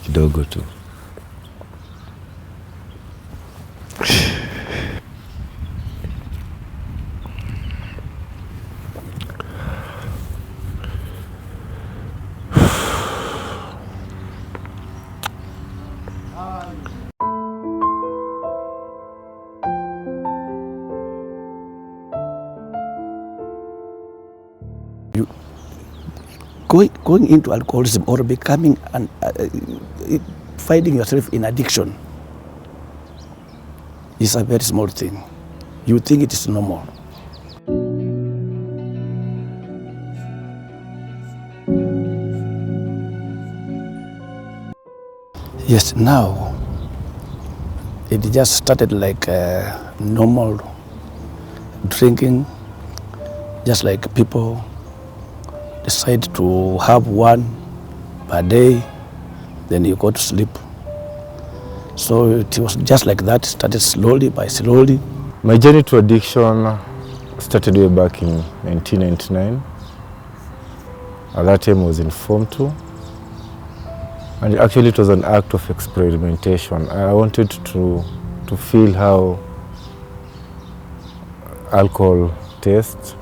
kidogo tu. Going into alcoholism or becoming finding yourself in addiction is a very small thing. You think it is normal. Yes, now it just started like normal drinking, just like people decide to have one per day, then you go to sleep. So it was just like that, started slowly by slowly. My journey to addiction started way back in 1999. At that time I was in Form 2. And actually it was an act of experimentation. I wanted to feel how alcohol tastes.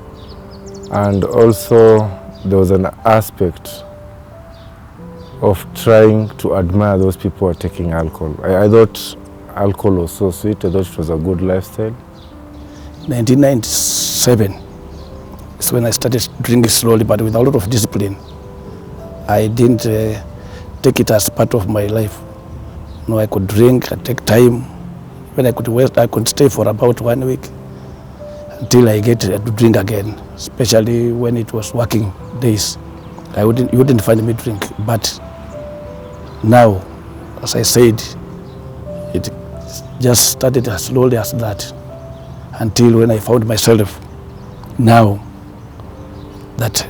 And also there was an aspect of trying to admire those people who are taking alcohol. I thought alcohol was so sweet. I thought it was a good lifestyle. 1997 is when I started drinking slowly, but with a lot of discipline. I didn't take it as part of my life. No, I could drink, I take time. When I could wait, I could stay for about 1 week until I get to drink again, especially when it was working days. You wouldn't find me drink. But now, as I said, it just started as slowly as that until when I found myself now that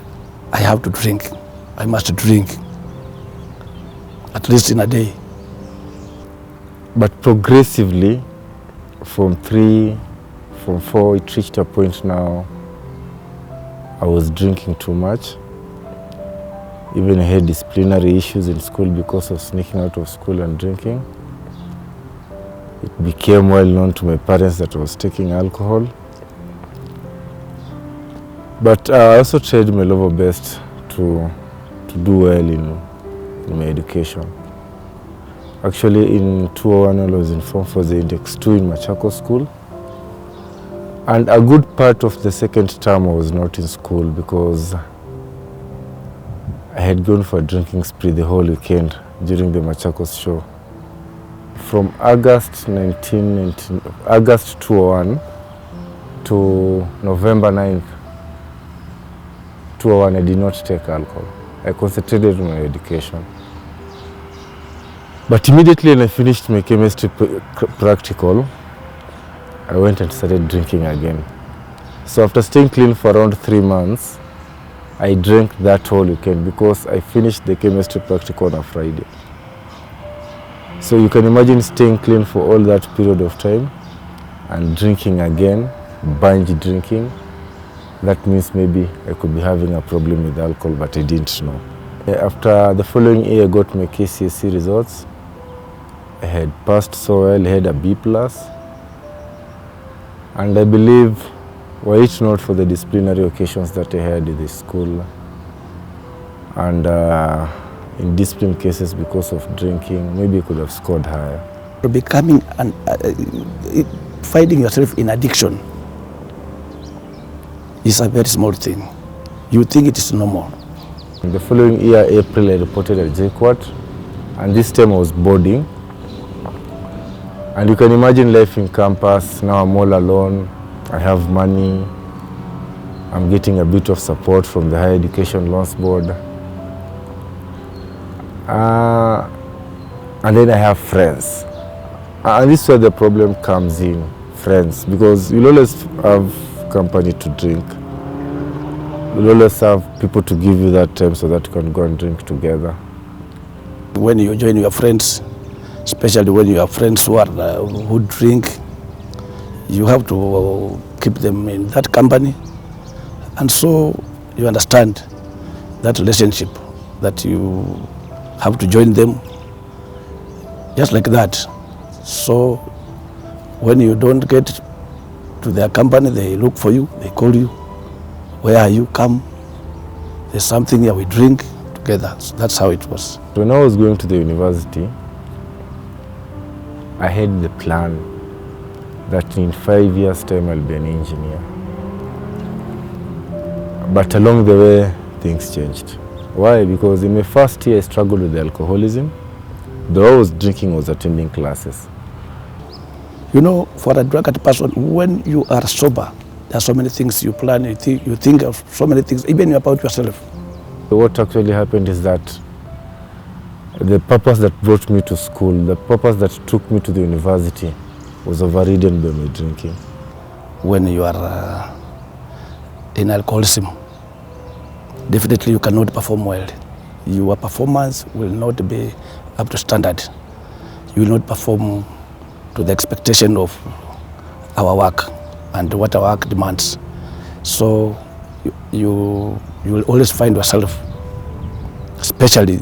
I have to drink. I must drink at least in a day. But progressively, from 3, from 4, it reached a point now I was drinking too much. Even I had disciplinary issues in school because of sneaking out of school and drinking. It became well known to my parents that I was taking alcohol. But I also tried my level best to do well in my education. Actually, in 2001, I was informed for the Index 2 in Machako School. And a good part of the second term I was not in school because I had gone for a drinking spree the whole weekend during the Machakos show. From August 2001 to November 9th, 2001, I did not take alcohol. I concentrated on my education. But immediately when I finished my chemistry practical, I went and started drinking again. So after staying clean for around 3 months, I drank that whole weekend because I finished the chemistry practical on a Friday. So you can imagine staying clean for all that period of time and drinking again, binge drinking. That means maybe I could be having a problem with alcohol, but I didn't know. After the following year, I got my KCSE results. I had passed so well, I had a B+. And I believe, were it not for the disciplinary occasions that I had in the school and in discipline cases because of drinking, maybe I could have scored higher. Becoming finding yourself in addiction is a very small thing. You think it is normal. In the following year, April, I reported at JKUAT, and this time I was boarding. And you can imagine life in campus. Now I'm all alone. I have money. I'm getting a bit of support from the Higher Education Loans Board. And then I have friends. And this is where the problem comes in, friends, because you'll always have company to drink. You'll always have people to give you that time so that you can go and drink together. When you join your friends, especially when you have friends who drink, you have to keep them in that company. And so you understand that relationship, that you have to join them just like that. So when you don't get to their company, they look for you, they call you. Where are you? Come. There's something here, we drink together. So that's how it was. When I was going to the university, I had the plan that in 5 years' time I'll be an engineer. But along the way, things changed. Why? Because in my first year, I struggled with alcoholism. Though I was drinking, I was attending classes. You know, for a drug addict person, when you are sober, there are so many things you plan, you think of so many things, even about yourself. What actually happened is that the purpose that brought me to school, the purpose that took me to the university was overridden by my drinking. When you are in alcoholism, definitely you cannot perform well. Your performance will not be up to standard. You will not perform to the expectation of our work and what our work demands. So you will always find yourself, especially,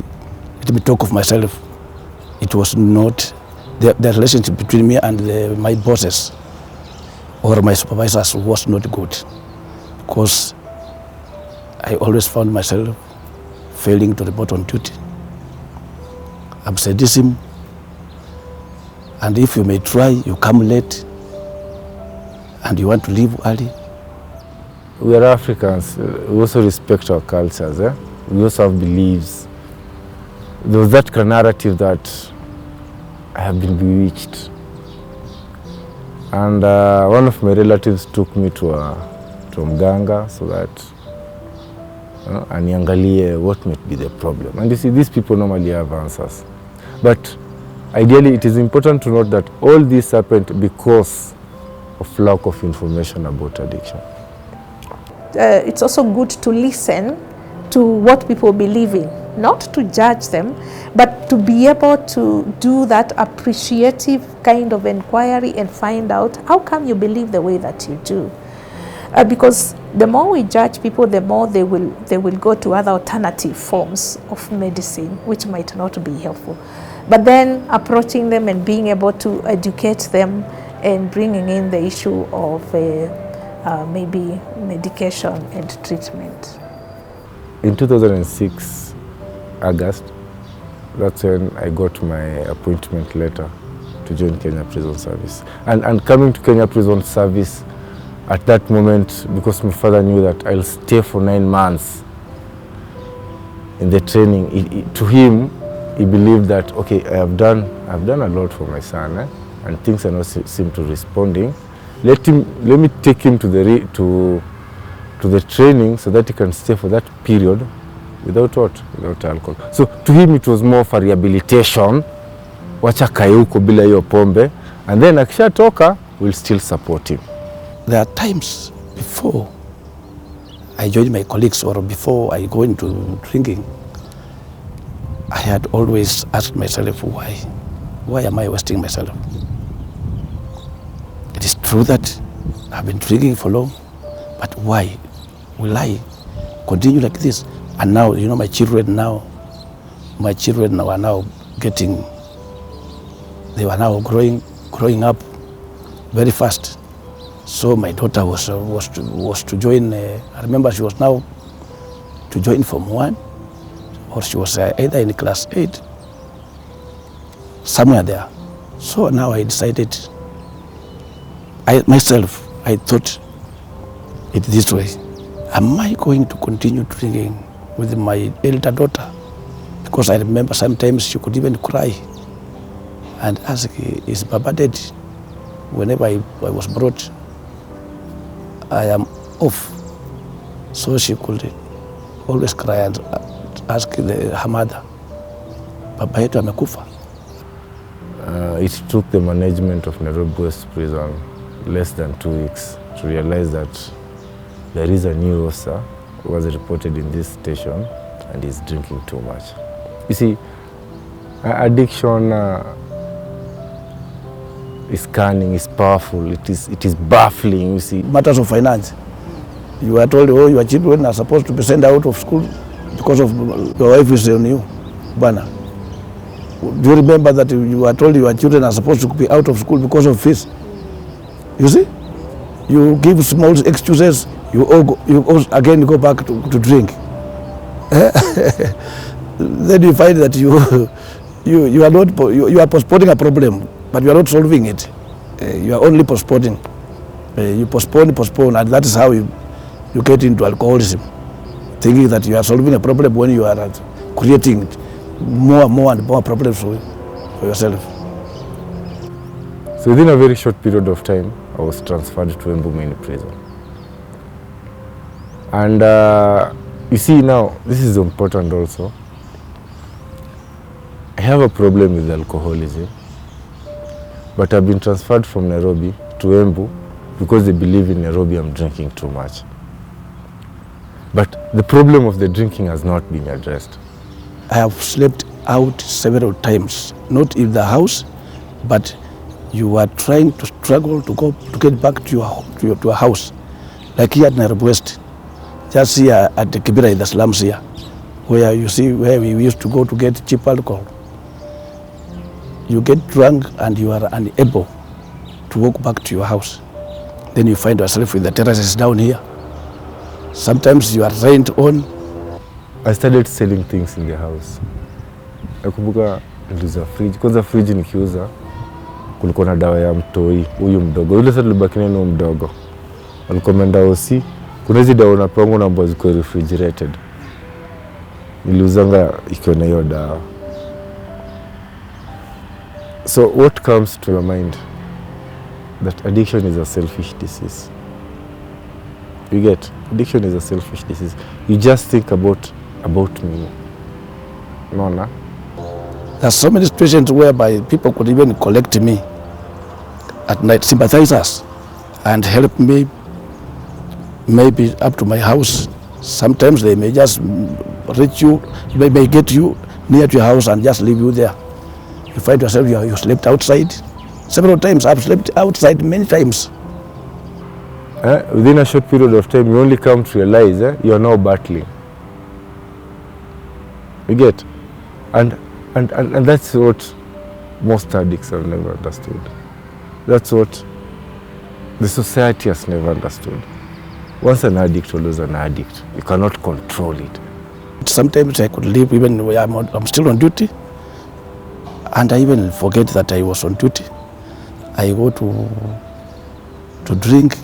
let me talk of myself, it was not, the relationship between me and my bosses or my supervisors was not good, because I always found myself failing to report on duty, absenteeism, and if you may try, you come late and you want to leave early. We are Africans, we also respect our cultures. We also have beliefs. There was that narrative that I have been bewitched. And one of my relatives took me to mganga so that aniangalie what might be the problem. And you see, these people normally have answers. But ideally, it is important to note that all this happened because of lack of information about addiction. It's also good to listen to what people believe in, not to judge them, but to be able to do that appreciative kind of inquiry and find out how come you believe the way that you do. Because the more we judge people, the more they will go to other alternative forms of medicine, which might not be helpful. But then approaching them and being able to educate them and bringing in the issue of maybe medication and treatment. In 2006, August, that's when I got my appointment letter to join Kenya Prison Service. And coming to Kenya Prison Service at that moment, because my father knew that I'll stay for 9 months in the training, to him, he believed that, okay, I've done a lot for my son, and things are not seem to responding. Let me take him to the training so that he can stay for that period without what? Without alcohol. So to him it was more for rehabilitation. Wacha kae huko bila hiyo pombe, and then akishatoka we'll still support him. There are times before I join my colleagues or before I go into drinking, I had always asked myself, why am I wasting myself? It is true that I've been drinking for long, but why will I continue like this? And now, you know, my children are now getting, they were now growing up very fast. So my daughter was to join, I remember she was now to join Form 1, or she was either in class 8, somewhere there. So now I decided, I thought it this way. Am I going to continue drinking with my elder daughter? Because I remember sometimes she could even cry and ask, is Baba dead? Whenever I was brought, I am off. So she could always cry and ask her mother, Baba yetu amekufa. It took the management of Nairobi West Prison less than 2 weeks to realize that there is a new officer who was reported in this station and is drinking too much. You see, addiction is cunning, is powerful, it is baffling, you see. Matters of finance. You are told, oh, your children are supposed to be sent out of school because of your wife is on you. Bana. Do you remember that you were told your children are supposed to be out of school because of fees? You see? You give small excuses, you again go back to drink. Then you find that you are postponing a problem, but you are not solving it. You are only postponing. You postpone, and that is how you get into alcoholism, thinking that you are solving a problem when you are creating more and more problems for yourself. So within a very short period of time, I was transferred to Wambua main prison. And you see now, this is important also. I have a problem with alcoholism, but I've been transferred from Nairobi to Wambua because they believe in Nairobi I'm drinking too much. But the problem of the drinking has not been addressed. I have slept out several times, not in the house, but you are trying to struggle to get back to your house. Like here at Nairobi West, just here at the Kibera in the slums here, where you see where we used to go to get cheap alcohol. You get drunk and you are unable to walk back to your house. Then you find yourself with the terraces down here. Sometimes you are rent on. I started selling things in the house. Nakumbuka niliuza fridge. Kwanza fridge nikiuza, kulikuwa na dawa ya mtoi, huyu mdogo. Yule sasa tulibaki naye mdogo. Alikuwa ameenda OC. Kuna hizi dawa unapewa na ambazo ziko refrigerated. Niliuzanga ikiwa na hiyo dawa. So what comes to your mind? That addiction is a selfish disease. You get? Addiction is a selfish disease. You just think about me. No, no. There's so many situations whereby people could even collect me at night, sympathizers, and help me maybe up to my house. Sometimes they may just reach you, they may get you near to your house and just leave you there. You find yourself, you slept outside. Several times, I've slept outside many times. Within a short period of time, you only come to realize you are now battling. You get? And that's what most addicts have never understood. That's what the society has never understood. Once an addict, always an addict. You cannot control it. Sometimes I could leave even when I'm still on duty, and I even forget that I was on duty. I go to drink.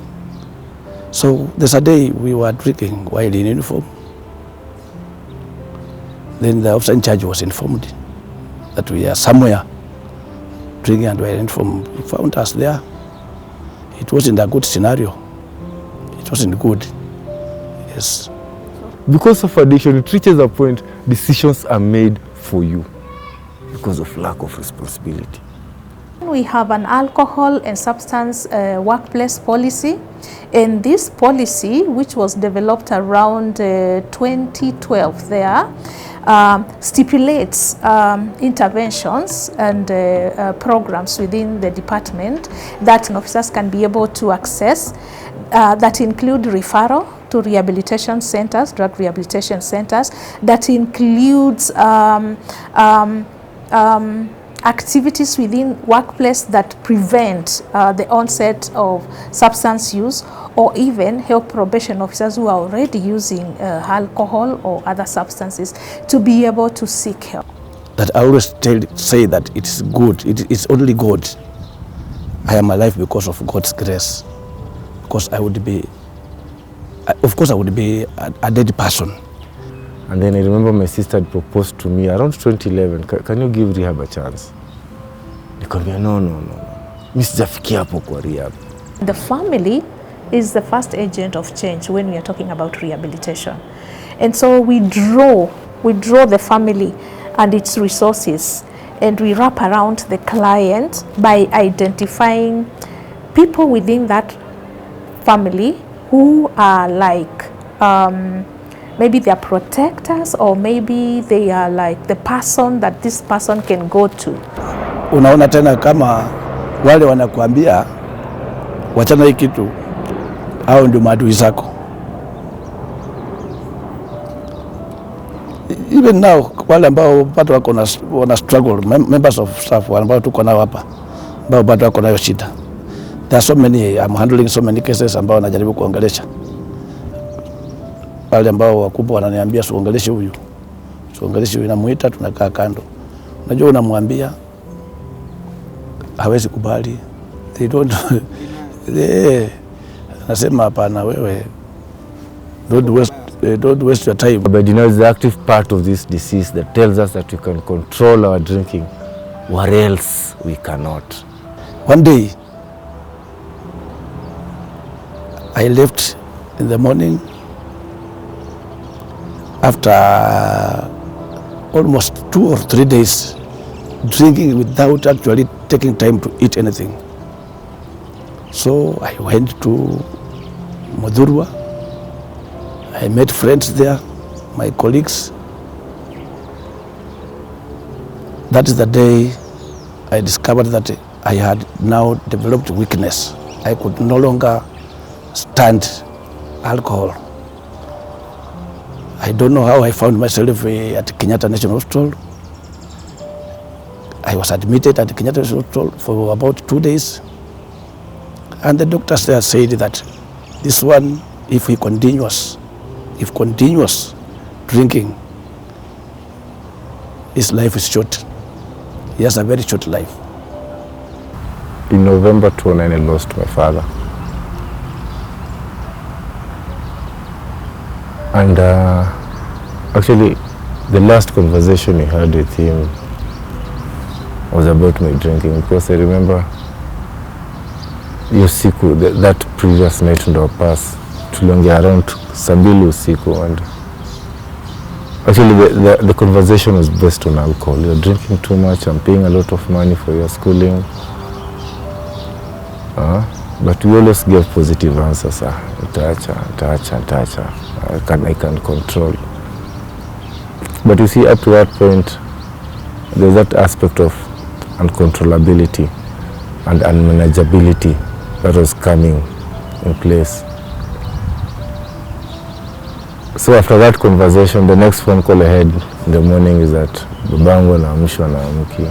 So there's a day we were drinking while in uniform. Then the officer in charge was informed that we are somewhere drinking and we are informed. He found us there. It wasn't a good scenario. It wasn't good. Yes. Because of addiction, it reaches a point decisions are made for you because of lack of responsibility. We have an alcohol and substance workplace policy, and this policy, which was developed around 2012 there, stipulates interventions and programs within the department that officers can be able to access, that include referral to rehabilitation centers, drug rehabilitation centers, that includes activities within workplace that prevent the onset of substance use, or even help probation officers who are already using alcohol or other substances to be able to seek help. That I always say that it is good, it's only God. I am alive because of God's grace. Because I would be, of course I would be a dead person. And then I remember my sister had proposed to me around 2011, can you give rehab a chance? Nikamwambia no. Mimi sijafikia hapo kwa rehab. The family is the first agent of change when we are talking about rehabilitation. And so we draw the family and its resources, and we wrap around the client by identifying people within that family who are like maybe they are protectors, or maybe they are like the person that this person can go to. Unaona tena kama wale wanakuambia wachana hii kitu, au ndio maadui zako. Even now wale ambao bado wako wana struggle, members of staff ambao tuko nao hapa ambao bado wako nayo shida. There are so many, I'm handling so many cases ambao najaribu kuongelesha. Wale ambao wakubwa wananiambia usiongeleshe huyu. Usiongeleshe huyu, namuita tunakaa kando. Unajua unamwambia hawezi kubali. They don't nasema hapana wewe, don't waste your time. But you know, it's the active part of this disease that tells us that we can control our drinking, what else we cannot. One day, I left in the morning after almost 2 or 3 days drinking without actually taking time to eat anything. So I went to Mudhurwa. I met friends there, my colleagues. That is the day I discovered that I had now developed weakness. I could no longer stand alcohol. I don't know how I found myself at Kenyatta National Hospital. I was admitted at Kenyatta National Hospital for about 2 days. And the doctors there said that this one, if continuous drinking, his life is short. He has a very short life. In November 2009, I lost my father. And actually, the last conversation we had with him was about my drinking, because I remember usiku, that previous night ndo pass tuliongea around saa 2 usiku, and actually the conversation was based on alcohol. You're drinking too much, I'm paying a lot of money for your schooling, but we always gave positive answers. Nitaacha, I can control. But you see, up to that point, there's that aspect of uncontrollability and unmanageability that was coming in place. So after that conversation, the next phone call I had in the morning is that babangu anaamshwa na amki.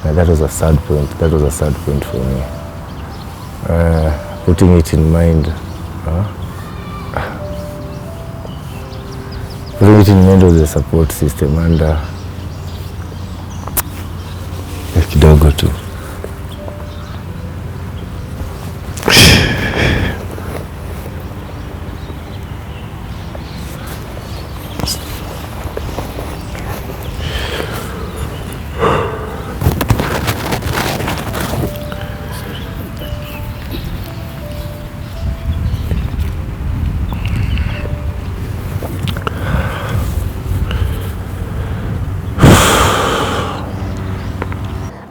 And that was a sad point. That was a sad point for me. Putting it in mind, putting it in mind was the support system, and kidogo tu.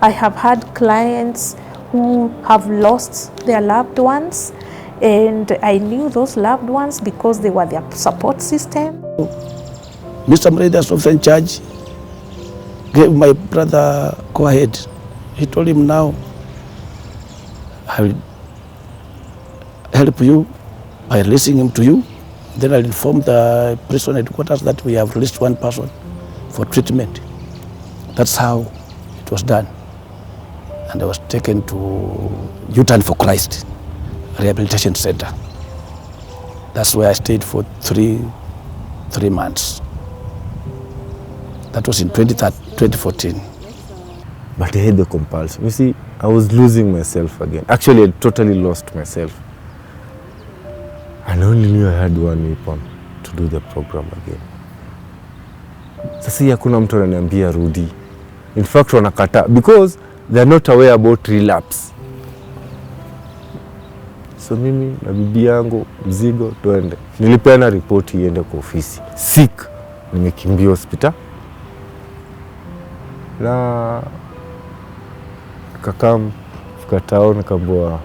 I have had clients who have lost their loved ones, and I knew those loved ones because they were their support system. Mr. Mreda's often charge gave my brother go ahead. He told him, now I will help you by releasing him to you. Then I'll inform the prison headquarters that we have released one person for treatment. That's how it was done. And I was taken to U-Turn for Christ Rehabilitation Center. That's where I stayed for three months. That was in 2014. But I had the compulsion. You see, I was losing myself again. Actually, I totally lost myself. And I only knew I had one weapon to do the program again. Sasa hakuna mtu ananiambia rudi. In fact, wanakataa because they are not aware about relapse. So mimi na bibi yangu mzigo tuende. Nilipeana ripoti iende kwa ofisi. Sick, nimekimbia hospital. Na kakam fika town kambua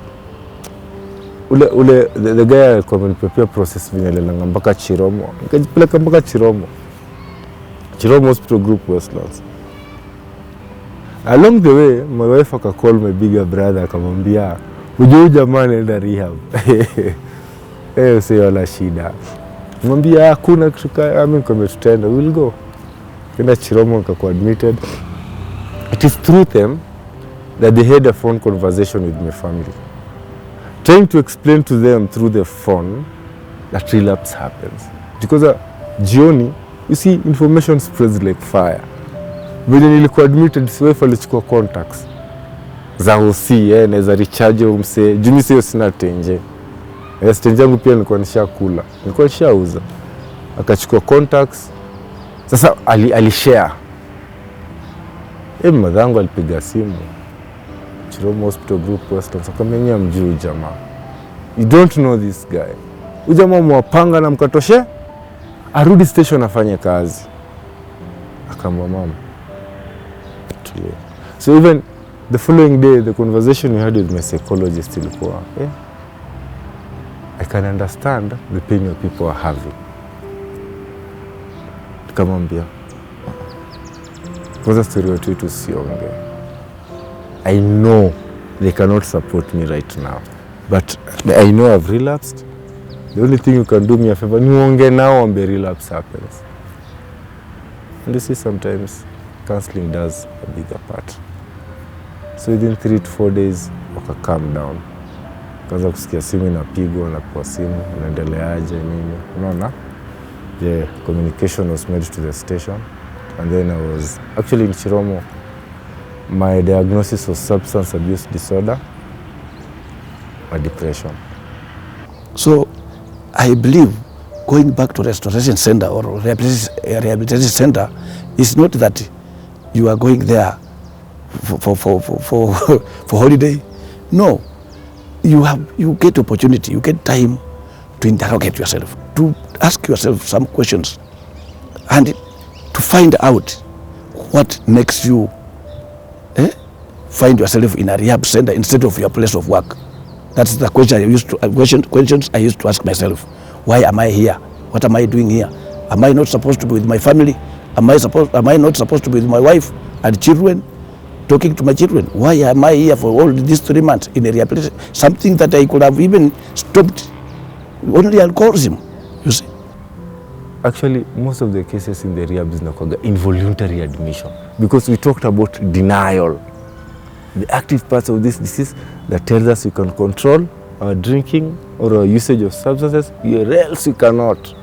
the guy alikuwa amenipepea process vinalelanga mpaka Chiromo. Nikajipeleka mpaka Chiromo Hospital Group Westlands. Along the way, my wife akacall my bigger brother akamwambia, "Ujue jamaa anaenda rehab." Sio la shida. Mwambia hakuna kitu nikwambia tutaenda, we'll go. Kenda Chiromo nikakuwa admitted. It is through them that they had a phone conversation with my family, trying to explain to them through the phone that relapse happens. Because jioni, you see, information spreads like fire. Vile nilikuwa admitted, si wife alichukua contacts za hosi, naweza recharge umse, jumi siyo sina tenje. Tenje yangu pia nilikuwa nishakula, nilikuwa nishauza. Akachukua contacts, sasa alishare. Madhangu alipiga simu, Chiromo Hospital Group Western, akamenya mjuu jamaa. You don't know this guy. Ujamaa mwapanga na mkatoshe, arudi station afanye kazi. Akamba mama. So even the following day, the conversation we had with my psychologist ilikuwa, I can understand the pain your people are having. Nikamwambia, kwanza story yetu tusionge. I know they cannot support me right now, but I know I've relapsed. The only thing you can do me a favor, niongee nao when the relapse happens. And you see, sometimes counseling does a bigger part. So within 3 to 4 days, waka calm down. Kaanza kusikia simu inapigwa, napewa simu, unaendeleaje nini, unaona? The communication was made to the station, and then I was actually in Chiromo. My diagnosis was substance abuse disorder or depression. So I believe going back to restoration center or rehabilitation center is not that you are going there for holiday. No, you get opportunity, you get time to interrogate yourself, to ask yourself some questions, and to find out what makes you find yourself in a rehab center instead of your place of work. That's the question questions I used to ask myself. Why am I here? What am I doing here? Am I not supposed to be with my family? Am I not supposed to be with my wife and children, talking to my children? Why am I here for all these 3 months in a rehabilitation? Something that I could have even stopped, only alcoholism, you see. Actually, most of the cases in the rehab is involuntary admission, because we talked about denial. The active parts of this disease that tells us we can control our drinking or our usage of substances, or else we cannot.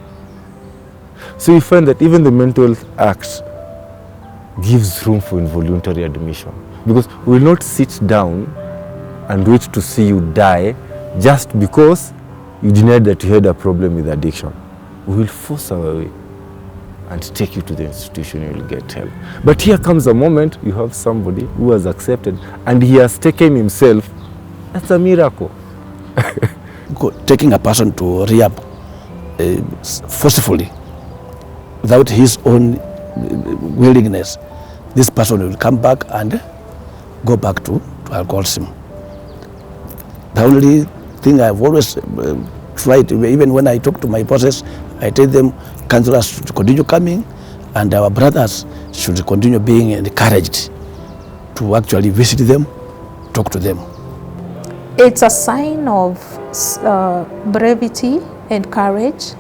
So we find that even the mental health act gives room for involuntary admission, because we will not sit down and wait to see you die just because you denied that you had a problem with addiction. We will force our way and take you to the institution, you will get help. But here comes a moment you have somebody who has accepted and he has taken himself. That's a miracle. Taking a person to rehab forcefully, without his own willingness, this person will come back and go back to alcoholism. The only thing I've always tried, even when I talk to my bosses, I tell them counselors should continue coming and our brothers should continue being encouraged to actually visit them, talk to them. It's a sign of brevity and courage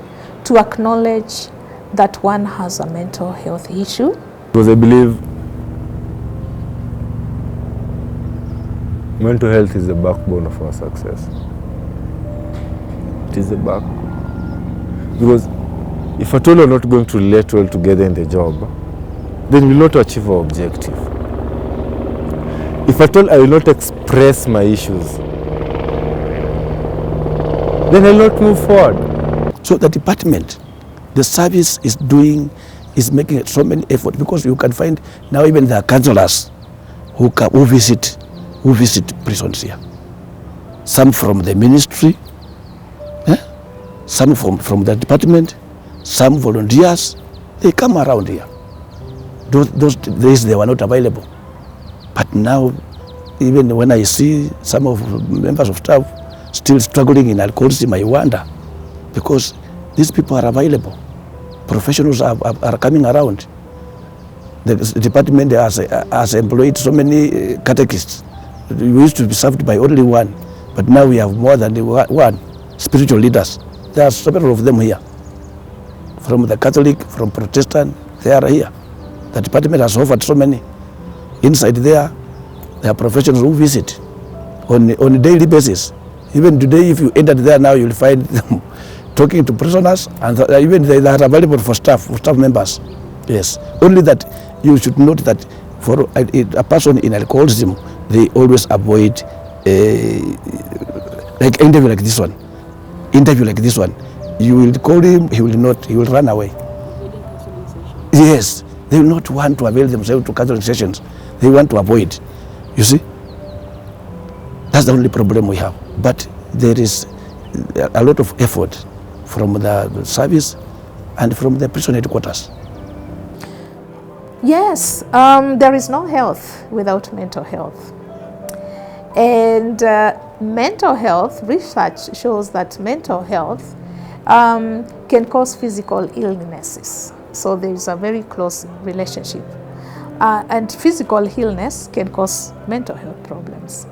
to acknowledge that one has a mental health issue. Because I believe mental health is the backbone of our success. It is the backbone. Because if at all we're not going to relate well together in the job, then we'll not achieve our objective. If at all I will not express my issues, then I will not move forward. So the department, the service is making so many efforts, because you can find now even the counselors who visit prisons here. Some from the ministry, some from the department, some volunteers, they come around here. Those days they were not available. But now, even when I see some of members of staff still struggling in alcoholism, I wonder, because these people are available. Professionals are coming around. The department has employed so many catechists. We used to be served by only one, but now we have more than one spiritual leaders. There are several of them here. from the Catholic, from Protestant, they are here. The department has offered so many. Inside there are professionals who visit on a daily basis. Even today, if you enter there now, you'll find them talking to prisoners, and even they are available for staff members. Yes, only that you should note that for a person in alcoholism, they always avoid like interview like this one. You will call him, he will not, he will run away. Yes, they will not want to avail themselves to counseling sessions. They want to avoid. You see, that's the only problem we have. But there is a lot of effort from the service and from the prison headquarters. Yes, there is no health without mental health. And mental health, research shows that mental health can cause physical illnesses. So there is a very close relationship. And physical illness can cause mental health problems.